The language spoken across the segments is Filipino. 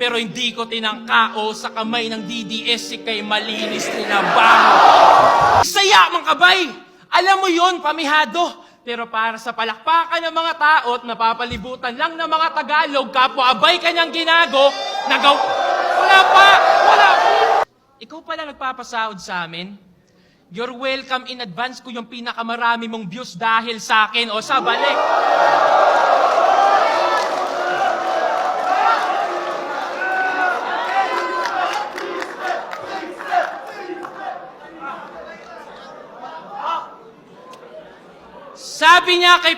Pero hindi ko tinangkao sa kamay ng DDS si kay malinis trinabaho. Saya mga kabay! Alam mo yon, pamihado. Pero para sa palakpakan ng mga tao at napapalibutan lang ng mga Tagalog, kapwa abay kanyang ginago, wala pa! Ikaw pala nagpapasahod sa amin? You're welcome in advance ko yung pinakamarami mong views dahil sa akin o sa balik. Sabi niya kay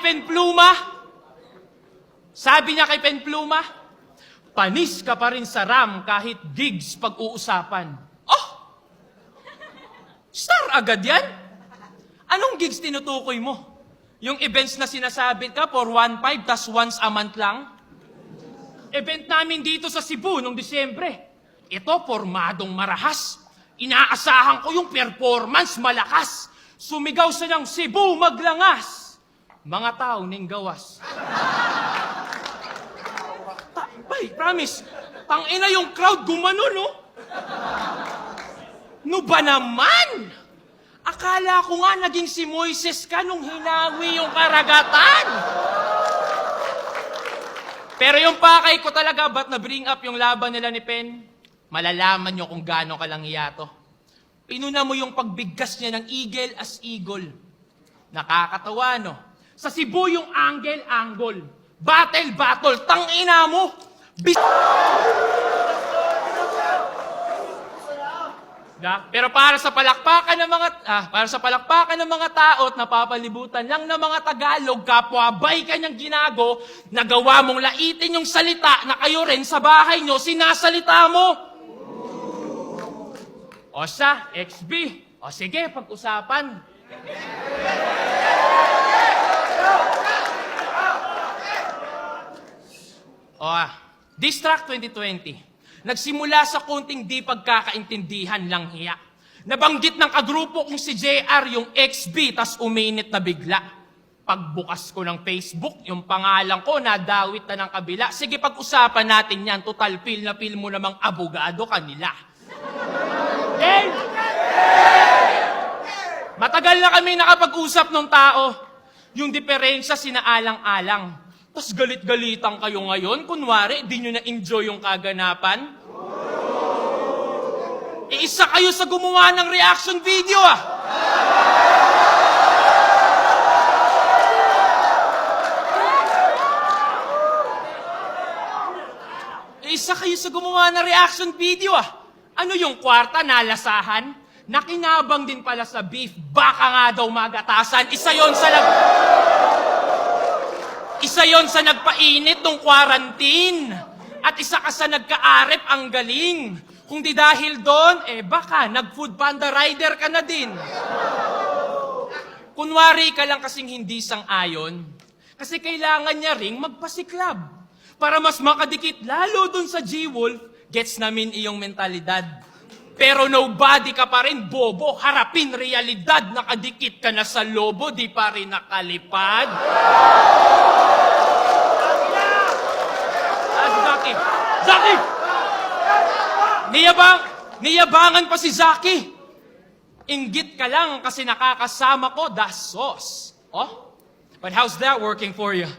Penpluma, panis ka pa rin sa RAM kahit gigs pag-uusapan. Oh! Star agad yan? Anong gigs tinutukoy mo? Yung events na sinasabi ka for 1.5 tas once a month lang? Event namin dito sa Cebu noong Disyembre. Ito, pormadong marahas. Inaasahan ko yung performance malakas. Sumigaw sa ng Cebu maglangas. Mga tao ning gawas. Bay, promise. Tangina yung crowd gumano, no? No ba naman? Akala ko nga naging si Moises ka nung hinawi yung karagatan. Pero yung pakay ko talaga, ba't na-bring up yung laban nila ni Pen? Malalaman nyo kung gaano ka lang hiyato. Pinuna mo yung pagbigkas niya ng eagle as eagle. Nakakatawa, no? Sa Cebu yung angle. Battle. Tangina mo! Pero para sa palakpakan ng mga tao at napapalibutan lang ng mga Tagalog, kapwa bay kanyang ginago, nagawa mong laitin yung salita na kayo rin sa bahay nyo sinasalita mo. O siya, XB. O sige, pag-usapan. Distract 2020. Nagsimula sa konting di pagkakaintindihan lang hiya. Nabanggit ng kagrupo kong si JR yung XB, tas uminit na bigla. Pagbukas ko ng Facebook, yung pangalan ko nadawit na ng kabila. Sige, pag-usapan natin yan. Total feel mo namang abogado kanila. Matagal na kami nakapag-usap ng tao. Yung diferensya sinaalang-alang. Tapos galit-galitan kayo ngayon. Kunwari, di nyo na-enjoy yung kaganapan. Isa kayo sa gumawa ng reaction video, Isa kayo sa gumawa ng reaction video, Ano yung kwarta, nalasahan? Nakinabang din pala sa beef, baka nga daw magatasan. Isa yon sa nagpainit ng quarantine. At isa ka sa nagkaarep ang galing. Kung di dahil doon, baka nag-food panda rider ka na din. Kunwari ka lang kasing hindi sang-ayon. Kasi kailangan niya ring magpasiklab. Para mas makadikit lalo doon sa G-Wolf, gets namin iyong mentalidad. Pero nobody ka pa rin, bobo. Harapin realidad, nakadikit ka na sa lobo, di pa rin nakalipad. Zaki! Niyabangan pa si Zaki. Inggit ka lang kasi nakakasama ko, dasos. But how's that working for you?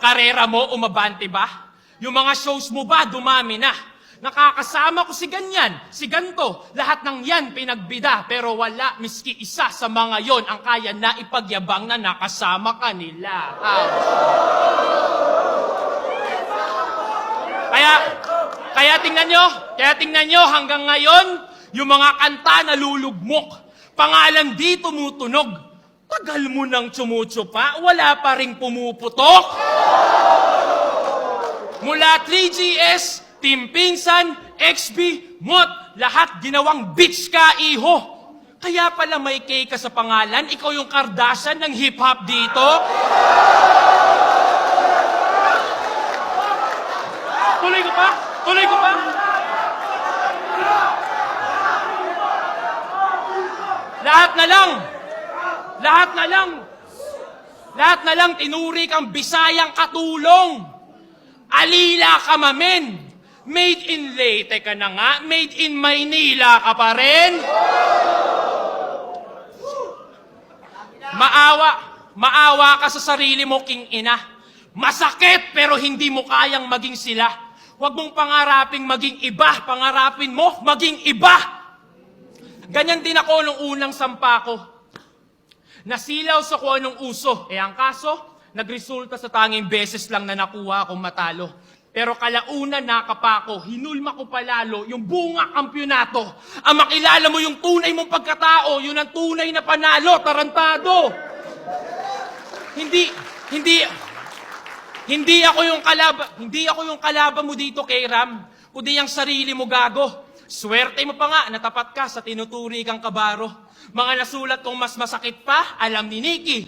Karera mo, umabante ba? Yung mga shows mo ba, dumami na? Nakakasama ko si ganyan, si ganto, lahat ng yan pinagbida, pero wala miski isa sa mga yon ang kaya na ipagyabang na nakasama kanila. Kaya tingnan nyo hanggang ngayon, yung mga kanta na lulugmok, pangalan di tumutunog. Tagal mo nang tsumutsupa, wala pa ring pumuputok. Mula 3GS, Team Pinsan, XB, MOT, lahat ginawang bitch ka, iho. Kaya pala may K ka sa pangalan, ikaw yung Kardashian ng hip-hop dito. Tuloy ko pa. Lahat na lang tinuri kang Bisayang katulong. Alila ka mamen. Made in Leyte ka na nga, made in Maynila ka pa rin. Maawa ka sa sarili mo, king ina. Masakit pero hindi mo kayang maging sila. Huwag mong pangaraping maging iba, pangarapin mo maging iba. Ganyan din ako nung unang sampa ko. Nasilaw sa kung anong uso. Ang kaso, nagresulta sa tanging beses lang na nakuha akong matalo. Pero kalaunan nakapako, hinulma ko palalo yung bunga kampyonato. Ang makilala mo yung tunay mong pagkatao, yun ang tunay na panalo, tarantado. Hindi ako yung kalaban mo dito, kay Ram, kundi ang sarili mo, gago. Swerte mo pa nga, natapat ka sa tinuturi kang kabaro. Mga nasulat kong mas masakit pa, alam ni Nikki.